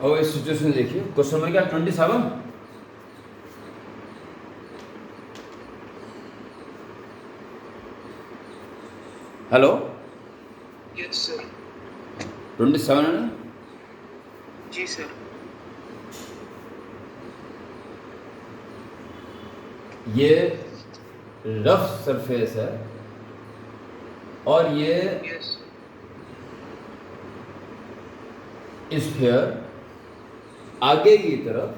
और इस सिचुएशन देखिए, क्वेश्चन नंबर क्या 27। Hello, yes sir. 27 है ना? जी सर। ये रफ सरफेस है और ये यस स्फीयर आगे की तरफ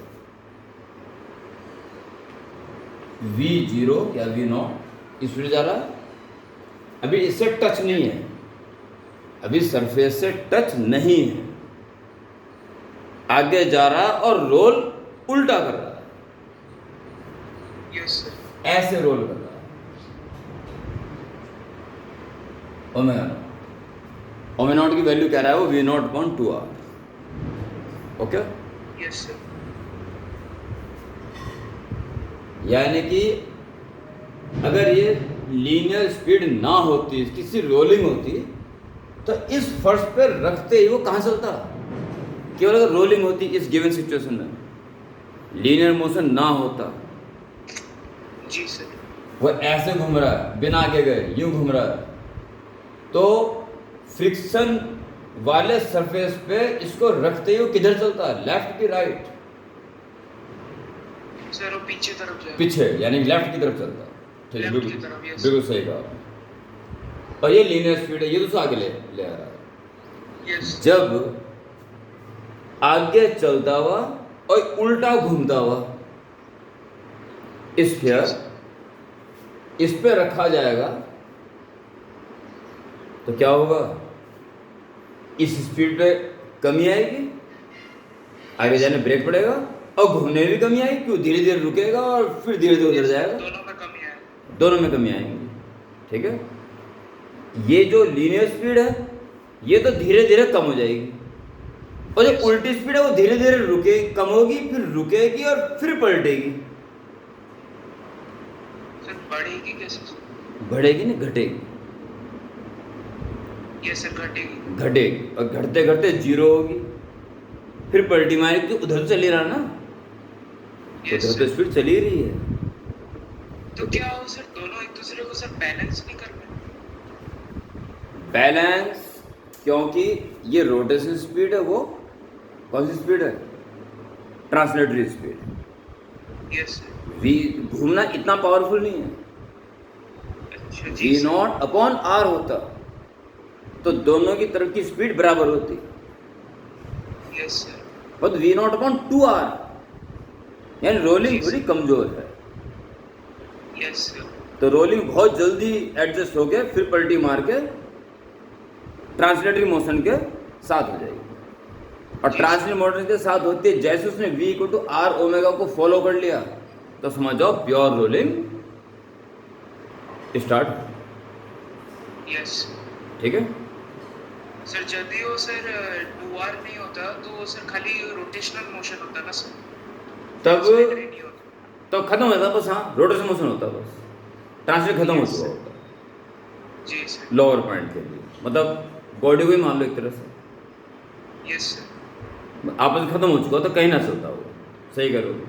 V0 या V0 स्पीड जा रहा है। अभी इससे टच नहीं है, अभी सरफेस से टच नहीं है, आगे जा रहा है और रोल उल्टा कर रहा है, यस सर। ऐसे रोल कर रहा है। ओमेगा नॉट की वैल्यू कह रहा है वो V0/2r। Okay, yes sir. यानी कि अगर ये लीनियर स्पीड ना होती, इसकी सिर्फ रोलिंग होती, तो इस फर्श पे रखते ही वो कहाँ चलता। केवल अगर रोलिंग होती इस गिवन सिचुएशन में, लीनियर मोशन ना होता, जी सर। वो ऐसे घूम रहा है बिना आगे गए, यूं घूम रहा है, तो फ्रिक्शन वाले सरफेस पे इसको रखते ही वो किधर चलता है, लेफ्ट की राइट? सर वो पीछे तरफ जाए। पीछे, यानी लेफ्ट की तरफ चलता है। ठीक है, लेफ्ट की तरफ, बिल्कुल यस। बिल्कुल सही कहा। और ये लीनियर स्पीड है, ये तो आगे ले आ रहा है। यस जब आगे चलता हुआ और उल्टा घूमता हुआ स्फीयर इस पे रखा जाएगा तो क्या होगा, इस स्पीड पे कमी आएगी, आगे जाने ब्रेक पड़ेगा, और घूमने में भी कमी आएगी, क्यों, धीरे धीरे रुकेगा और फिर धीरे धीरे उधर जाएगा, दोनों में कमी है। दोनों में कमी आएंगी। ठीक है, ये जो लीनियर स्पीड है ये तो धीरे धीरे कम हो जाएगी, और जो उल्टी स्पीड है वो धीरे धीरे रुके कम होगी, फिर रुकेगी और फिर पलटेगी। सर बढ़ेगी कैसे? बढ़ेगी नहीं, घटेगी। यस सर, घटेगी। घटेगी और घटते घटते जीरो होगी, फिर पलटी मारेगी, तो उधर चली रहा ना, यस उधर तो सर। स्पीड चली रही है। तो क्या हो सर, दोनों एक दूसरे को सर बैलेंस नहीं कर रहे? बैलेंस, क्योंकि ये रोटेशन स्पीड है, वो कौन सी स्पीड है, translatory speed. Yes sir. We घूमना इतना पावरफुल नहीं है, अच्छा जी V0/r होता तो दोनों की तरफ की स्पीड बराबर होती, यस सर। पर V0/2r, यानी रोलिंग थोड़ी कमजोर है, यस सर। तो रोलिंग बहुत जल्दी एडजस्ट होके फिर पलटी मार के ट्रांसलेटरी मोशन के साथ हो जाएगी। और ट्रांसलेटरी मोशन के साथ होती है, जैसे उसने V=r को फॉलो कर लिया तो समझ जाओ प्योर रोलिंग स्टार्ट। यस ठीक है सर। यदि वो सर 2r नहीं होता तो वो सर खाली रोटेशनल मोशन होता ना सर, तब नहीं होता। तो खत्म हो जाता बस, हाँ रोटेशन मोशन होता बस, ट्रांसलेट खत्म हो चुका होता जी सर। लोअर पॉइंट के लिए, मतलब बॉडी को ही मान लो एक तरह से, यस सर। आपस में खत्म हो चुका तो कहीं ना चलता वो, सही करोगे।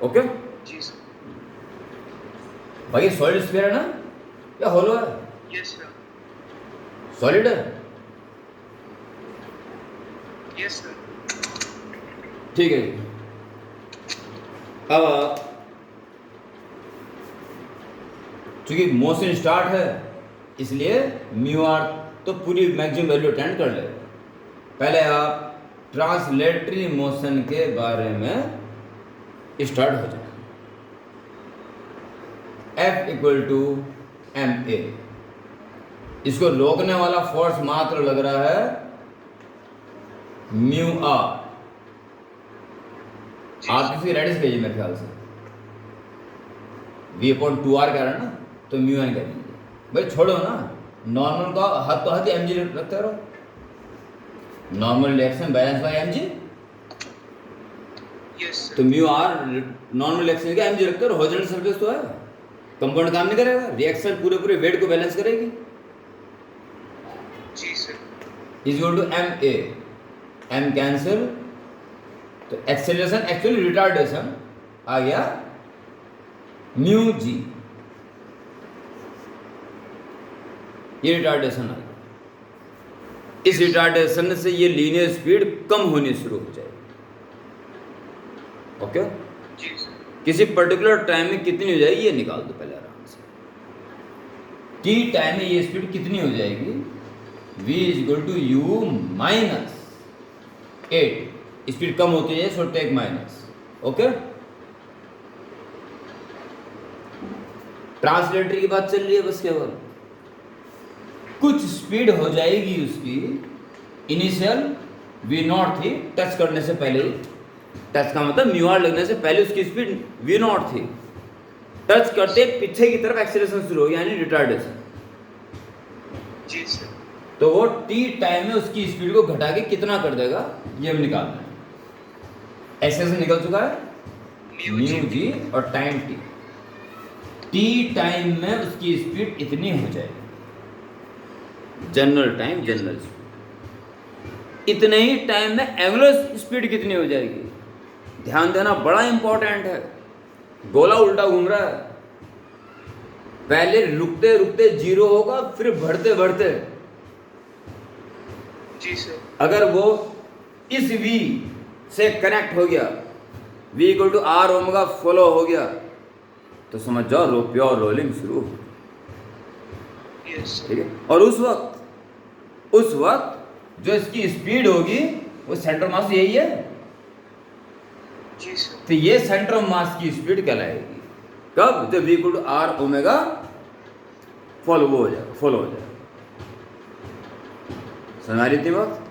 ओके जी सर। भाई, सॉलिड स्फीयर है ना या होलो है? Yes sir. सॉलिड है, यस सर। ठीक है। अब चूंकि मोशन स्टार्ट है इसलिए μr तो पूरी मैक्सिमम वैल्यू अटेंड कर ले। पहले आप ट्रांसलेटरी मोशन के बारे में स्टार्ट हो जाए। F=ma, इसको रोकने वाला फोर्स मात्र लग रहा है μr। आप किसी रेडिस कहिए मेरे ख्याल से, V/2r कह रहा है ना, तो μn कह दीजिए। भाई छोड़ो ना, नॉर्मल का हाथ तो हाथ mg रखते रहो, normal reaction balance bye mg, yes तो μr नॉर्मल रिएक्शन का mg रखते रहो, हॉरिजॉन्टल सरफेस तो है, कंपाउंड काम नहीं करेगा, रिएक्शन पूरे पूरे वेट को बैलेंस करेगी। जी sir. Is equal to ma, m cancel, तो एक्सेलरेशन एक्चुअली रिटार्डेशन आ गया म्यू जी, ये रिटार्डेशन आ गया। इस रिटार्डेशन से ये लीनियर स्पीड कम होनी शुरू हो जाएगी। ओके, जी सर। किसी पर्टिकुलर टाइम में कितनी हो जाएगी ये निकाल दो पहले आराम से। टी टाइम में ये स्पीड कितनी हो जाएगी, v equal to u minus 8, speed कम होती है so take minus. Okay, translatory की बात चल रही है बस केवल। कुछ स्पीड हो जाएगी उसकी इनिशियल v नॉट थी टच करने से पहले, टच का मतलब म्यू आर लगने से पहले उसकी स्पीड v नॉट थी, टच करते पीछे की तरफ एक्सीलरेशन शुरू हो गया यानी रिटार्डेशन। जी सर। तो वो टी टाइम में उसकी स्पीड को घटा के कितना कर देगा ये हमें निकालना है। एक्सीलरेशन निकल चुका है म्यू जी और टाइम टी, टी टाइम में उसकी स्पीड इतनी हो जाएगी, जनरल टाइम जनरल स्पीड। इतने ही टाइम में एंगुलर स्पीड कितनी हो जाएगी, ध्यान देना बड़ा इंपॉर्टेंट है। गोला उल्टा घूम रहा है, पहले रुकते रुकते जीरो होगा फिर बढ़ते बढ़ते, जी सर। अगर वो इस v से कनेक्ट हो गया, v equal to r omega follow हो गया, तो समझ जाओ प्योर रोलिंग शुरू हो। यस। ठीक है, और उस वक्त जो इसकी स्पीड होगी वो सेंटर मास यही है, जी सर। तो ये सेंटर ऑफ मास की स्पीड कहलाएगी। कब, जब v equal to r omega follow हो जाए। समझ आ रही थी बात?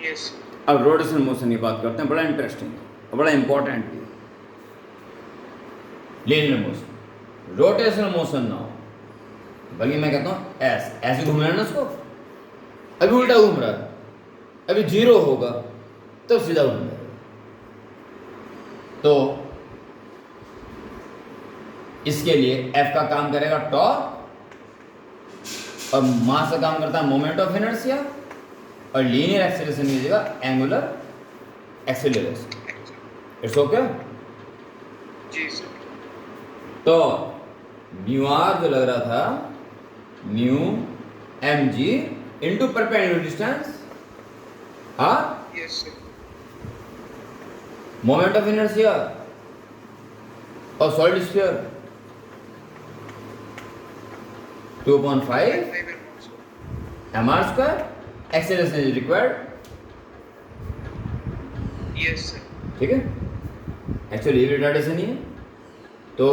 यस। अब रोटेशन मोशन की बात करते हैं, बड़ा इंटरेस्टिंग और बड़ा इंपॉर्टेंट भी। लीनियर मोशन, रोटेशनल मोशन ना हो, बल्कि मैं कहता हूँ ऐसे घूम रहा है ना उसको, अभी उल्टा घूम रहा है, अभी जीरो होगा तब सीधा घूम रहा है। तो इसके लिए F का काम करेगा टॉर्क और मास का काम करता है मोमेंट ऑफ इनर्शिया, और लीनियर एक्सेलरेशन की जगह एंगुलर एक्सेलरेशन। It's okay. जी सर। तो म्यू आर जो लग रहा था mu m g into perpendicular distance r, yes sir. Moment of inertia और solid sphere 2.5 mr square, acceleration is required। Yes sir. ठीक है, एक्चुअली ये रिटार्डेशन ही है। तो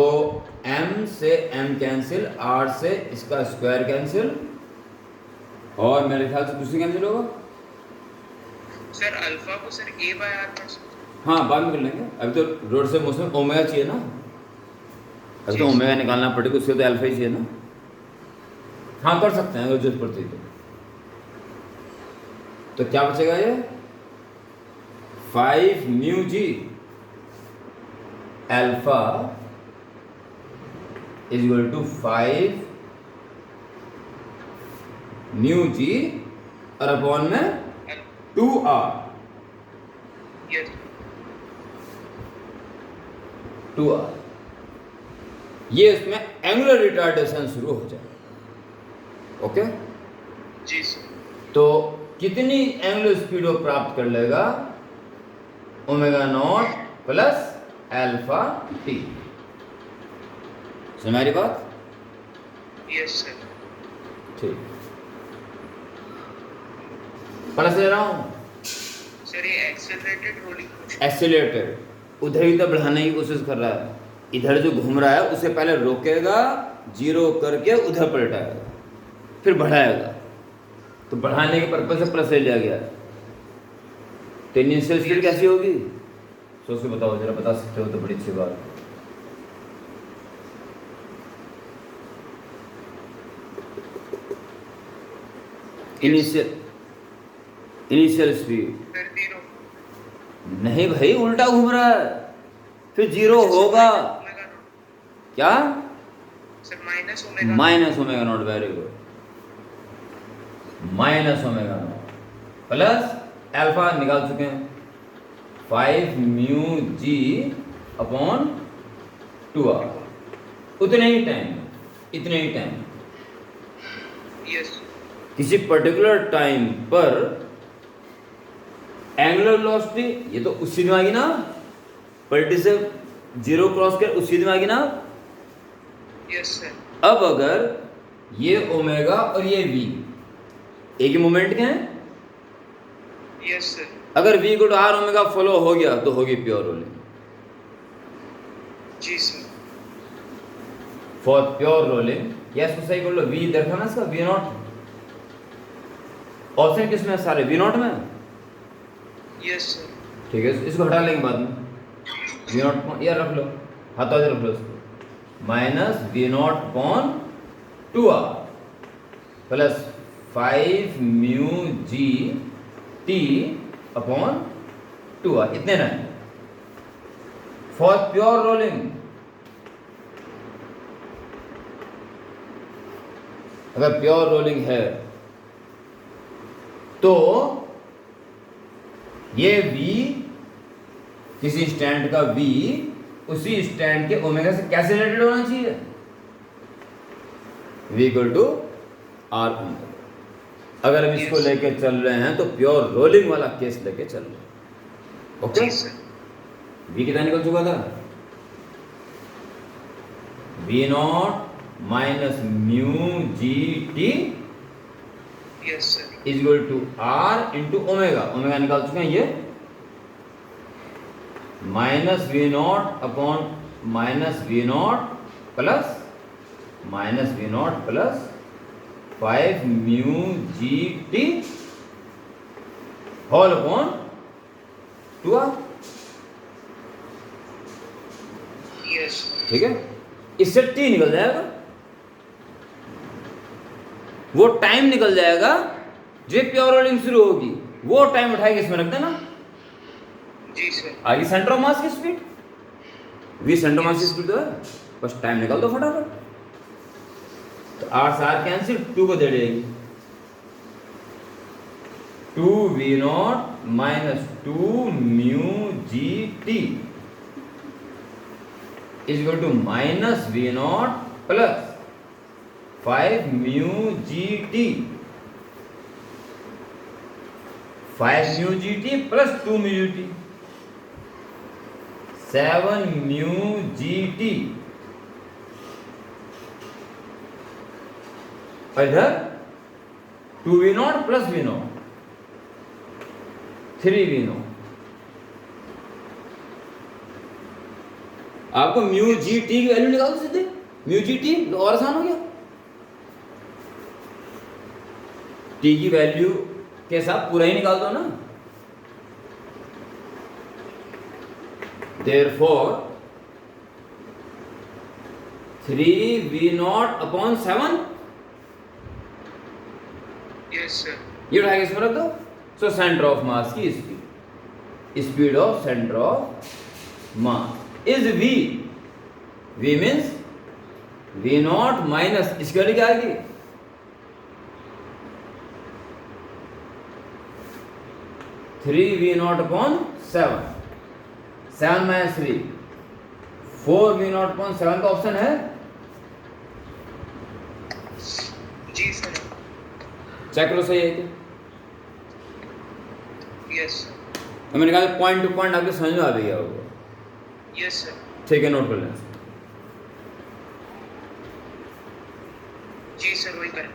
m से m कैंसिल, r से इसका स्क्वायर कैंसिल, और मेरे ख्याल से दूसरी कैंसिल होगा। सर अल्फा को सर a बाय r कर सकते हैं? हाँ, बाद में कर लेंगे, अभी तो रोड से मोशन ओमेगा चाहिए ना, अभी तो जी। ओमेगा निकालना पड़ेगा, उससे तो अल्फा ही चाहिए ना। हाँ, कर सकते हैं अगर जरूरत पड़ती तो क्या बचेगा ये 5 mu g alpha is equal to 5 mu g और अपॉन में 2r, यस। 2r, ये उसमें एंगुलर रिटार्डेशन शुरू हो जाए। ओके, जी सर। तो कितनी एंगुलर स्पीड वो प्राप्त कर लेगा, omega naught plus alpha T. समझ मेरी बात? Yes sir. ठीक, पढ़ा से रहा हूँ। सर ये एक्सेलरेटेड रोलिंग मोशन। एक्सीलरेटेड उधर ही तो बढ़ाने की कोशिश कर रहा है, इधर जो घूम रहा है उसे पहले रोकेगा, जीरो करके उधर पलटाएगा, फिर बढ़ाएगा। तो बढ़ाने के पर्पज से प्लस ले लिया गया। तो इनिशियल स्पीड कैसी होगी, सोच के बताओ जरा, बता सकते हो तो बड़ी अच्छी बात। Initial speed sir zero. नहीं भाई, उल्टा घूम रहा है, फिर जीरो होगा। Omega naught. क्या? Sir minus omega. Minus omega naught, very good. Minus omega naught plus alpha निकाल चुके हैं 5 म्यू जी अपॉन 2r, उतने ही टाइम, इतने ही टाइम, यस किसी पर्टिकुलर टाइम पर एंगुलर वेलोसिटी, ये तो उस सीध में आएगी ना, पलटी से जीरो क्रॉस कर उस सीध में आएगी ना। यस सर, अब अगर ये ओमेगा और ये v एक ही मोमेंट के हैं, यस सर, अगर v को आर ओमेगा फॉलो हो गया तो होगी प्योर रोलिंग। जी सर, फॉर प्योर रोलिंग या इसको सही कर लो, v देखा ना इसका, v नॉट ऑप्शन किस में है सारे, v नॉट में, यस सर, ठीक है, इसको हटा लेंगे बाद में, v नॉट यार रख लो, हाथों से रख लो इसको, minus v not upon 2r plus 5 mu g T upon 2r, इतने ना फॉर प्योर रोलिंग। अगर प्योर रोलिंग है तो ये v, किसी स्टैंड का v उसी स्टैंड के ओमेगा से कैसे रिलेटेड होना चाहिए, v equal to r omega. अगर हम इसको लेके चल रहे हैं तो प्योर रोलिंग वाला केस लेके चल रहे हैं, ओके। जी सर, v कितना निकल चुका था, v naught minus mu g t yes sir, is equal to r into omega, omega निकाल चुके हैं ये, minus v naught upon minus v naught plus 5 mu g t whole upon 2r, yes, ठीक है। इससे t निकल जाएगा, वो टाइम निकल जाएगा जो प्योर रोलिंग शुरू होगी, वो टाइम उठाएगा इसमें रख देना, जी सर, आगे सेंटर ऑफ मास की speed, v centre of mass की स्पीड तो है, बस टाइम निकाल दो फटाफट, तो r से r कैंसिल, 2 को दे देगी, 2v naught minus 2 mu g t is equal to minus v naught plus 5 mu g t, 5 mu g t plus 2 mu t, 7 mu g t, और इधर 2v naught plus v naught 3v naught. आपको mu g t की value निकाल दो सीधे, mu g T तो और आसान हो गया, टी की वैल्यू के साथ पूरा ही निकाल दो ना, therefore 3v not upon 7, yes sir, ये उठा के इसमें रख दो। सो सेंटर ऑफ मास की speed of centre of mass is v, v means v naught minus इसकी वैल्यू क्या आएगी, 3v not upon 7, 7 minus 3, 4v not upon 7 का ऑप्शन है, जी सर, चेक करो सही है क्या, यस, तो मैंने कहा पॉइंट टू पॉइंट आपके समझ में आ गया होगा, यस सर, ठीक है, नोट कर लें। जी सर, वही करें।